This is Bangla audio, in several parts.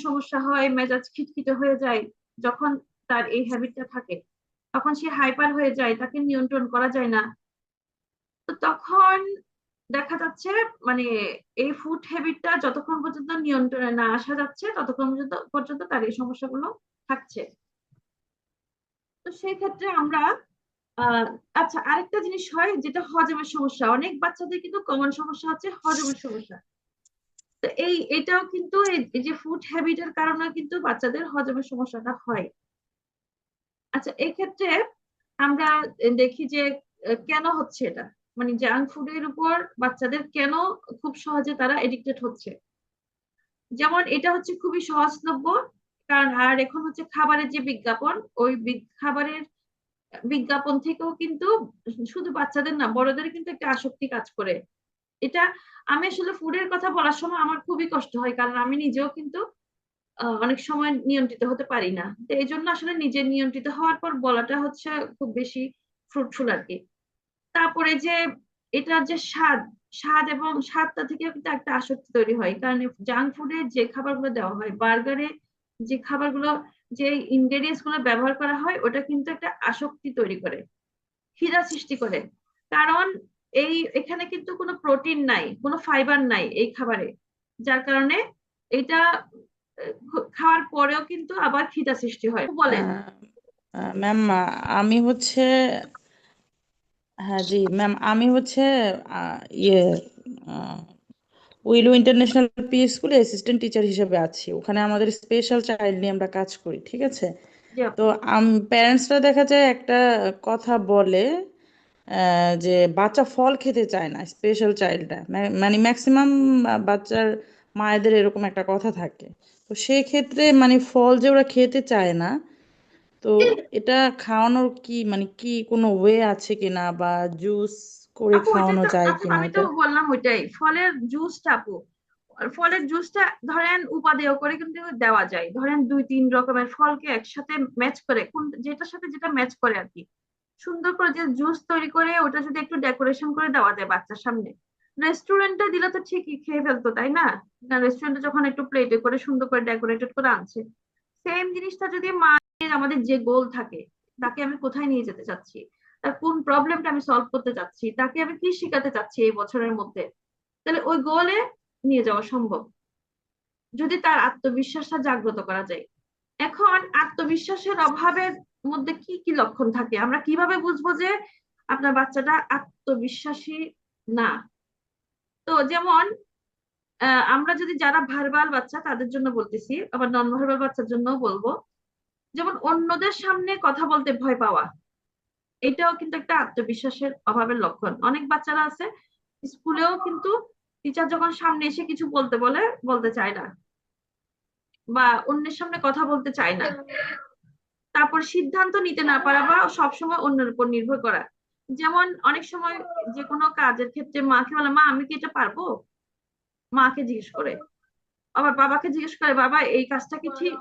সমস্যা হয়, মেজাজ খিটখিটে হয়ে যায় যখন তার এই হ্যাবিটটা থাকে, তখন সে হাইপার হয়ে যায়, তাকে নিয়ন্ত্রণ করা যায় না। তো তখন দেখা যাচ্ছে মানে এই ফুড হ্যাবিটটা যতক্ষণ পর্যন্ত নিয়ন্ত্রণে না আসা যাচ্ছে ততক্ষণ পর্যন্ত পর্যন্ত তার এই সমস্যাগুলো থাকছে। তো সেই ক্ষেত্রে আমরা আহ আচ্ছা, আরেকটা জিনিস হয় যেটা হজমের সমস্যা, অনেক বাচ্চাদের কিন্তু কমন সমস্যা হচ্ছে হজমের সমস্যা। তো এটাও কিন্তু এই যে ফুড হ্যাবিটের কারণে কিন্তু বাচ্চাদের হজমের সমস্যাটা হয়। আচ্ছা, এই ক্ষেত্রে আমরা দেখি যে কেন হচ্ছে এটা, মানে জাঙ্ক ফুডের উপর বাচ্চাদের কেন খুব সহজে তারা এডিক্টেড হচ্ছে। যেমন এটা হচ্ছে খুবই সহজলভ্য কারণ, আর এখন হচ্ছে খাবারের যে বিজ্ঞাপন, ওই খাবারের বিজ্ঞাপন থেকেও কিন্তু শুধু বাচ্চাদের না, বড়দের কিন্তু একটা আসক্তি কাজ করে। এটা আমি আসলে ফুডের কথা বলার সময় আমার খুবই কষ্ট হয়, কারণ আমি নিজেও কিন্তু অনেক সময় নিয়ন্ত্রিত হতে পারি না। তো এই জন্য আসলে নিজে নিয়ন্ত্রিত হওয়ার পর বলাটা হচ্ছে খুব বেশি ফ্রুটফুল আর কি। তারপরে যে এটার যে স্বাদ, স্বাদ এবং স্বাদটা থেকে কিন্তু একটা আসক্তি তৈরি হয়, কারণ জাঙ্ক ফুডে যে খাবারগুলো দেওয়া হয়, বার্গারে যে খাবারগুলো, যে ইনগ্রেডিয়েন্টস গুলো ব্যবহার করা হয়, ওটা কিন্তু একটা আসক্তি তৈরি করে, খিদা সৃষ্টি করে। কারণ এখানে কিন্তু কোনো প্রোটিন নাই, কোনো ফাইবার নাই এই খাবারে, যার কারণে এটা খাওয়ার পরেও কিন্তু আবার খিদা সৃষ্টি হয়। বলেন। ম্যাম, আমি হচ্ছে, হ্যাঁ জি ম্যাম, আমি হচ্ছে ইয়ে উইলো ইন্টারন্যাশনাল পি স্কুলে অ্যাসিস্ট্যান্ট টিচার হিসেবে আছি। ওখানে আমাদের স্পেশাল চাইল্ড নিয়ে আমরা কাজ করি, ঠিক আছে? জি তো আপু। প্যারেন্টসরা দেখা যায় একটা কথা বলে, যে বাচ্চা ফল খেতে চায় না, স্পেশাল চাইল্ডরা, মানে ম্যাক্সিমাম বাচ্চার মায়েদের এরকম একটা কথা থাকে। তো সেই ক্ষেত্রে মানে ফল যে ওরা খেতে চায় না, তো এটা খাওয়ানোর কি মানে কি কোনো ওয়ে আছে কিনা, বা জুস করে আপু ওইটাই খাওয়ানো তো, যায় আপু কিনা আমি তো এটা? বললাম ওইটাই, ফলের জুসটা আপু, ফলের জুসটা ধরেন উপাদেয় করে কিন্তু দেওয়া যায়। ধরেন দুই তিন রকমের ফলকে একসাথে ম্যাচ করে, কোন যেটার সাথে যেটা ম্যাচ করে আর কি, সুন্দর করে যে জুস তৈরি করে ওটা যদি একটু ডেকোরেশন করে দেওয়া যায় বাচ্চার সামনে, রেস্টুরেন্টে দিলে তো ঠিকই খেয়ে ফেলতো, তাই না? না, রেস্টুরেন্টে যখন একটু প্লেটে করে সুন্দর করে ডেকোরেটেড করে আনছে, সেম জিনিসটা যদি মা, আমাদের যে গোল থাকে, তাকে আমি কোথায় নিয়ে যেতে চাচ্ছি, তার কোন প্রবলেমটা আমি সলভ করতে চাচ্ছি, তাকে আমি কি শিখাতে চাচ্ছি এই বছরের মধ্যে, তাহলে ওই গোলে নিয়ে যাওয়া সম্ভব, যদি তার আত্মবিশ্বাসটা জাগ্রত করা যায়। এখন আত্মবিশ্বাসের অভাবের মধ্যে কি কি লক্ষণ থাকে, আমরা কিভাবে বুঝবো যে আপনার বাচ্চাটা আত্মবিশ্বাসী না? তো যেমন আমরা যদি যারা ভার্বাল বাচ্চা তাদের জন্য বলতেছি, আবার নন ভার্বাল বাচ্চার জন্যও বলবো। যেমন অন্যদের সামনে কথা বলতে ভয় পাওয়া, এটাও কিন্তু একটা আত্মবিশ্বাসের অভাবের লক্ষণ। অনেক বাচ্চারা আছে স্কুলেও কিন্তু টিচার যখন সামনে এসে কিছু বলতে বলে, বলতে চায় না, বা অন্যের সামনে কথা বলতে চায় না। তারপর সিদ্ধান্ত নিতে না পারা বা সবসময় অন্যের উপর নির্ভর করা। যেমন অনেক সময় যে কোনো কাজের ক্ষেত্রে মাকে বলে, মা আমি কি এটা পারবো, মাকে জিজ্ঞেস করে, আবার বাবাকে জিজ্ঞেস করে, বাবা এই কাজটা কি ঠিক,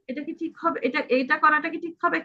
এটা কি ঠিক হবে, এটা এইটা করাটা কি ঠিক হবে?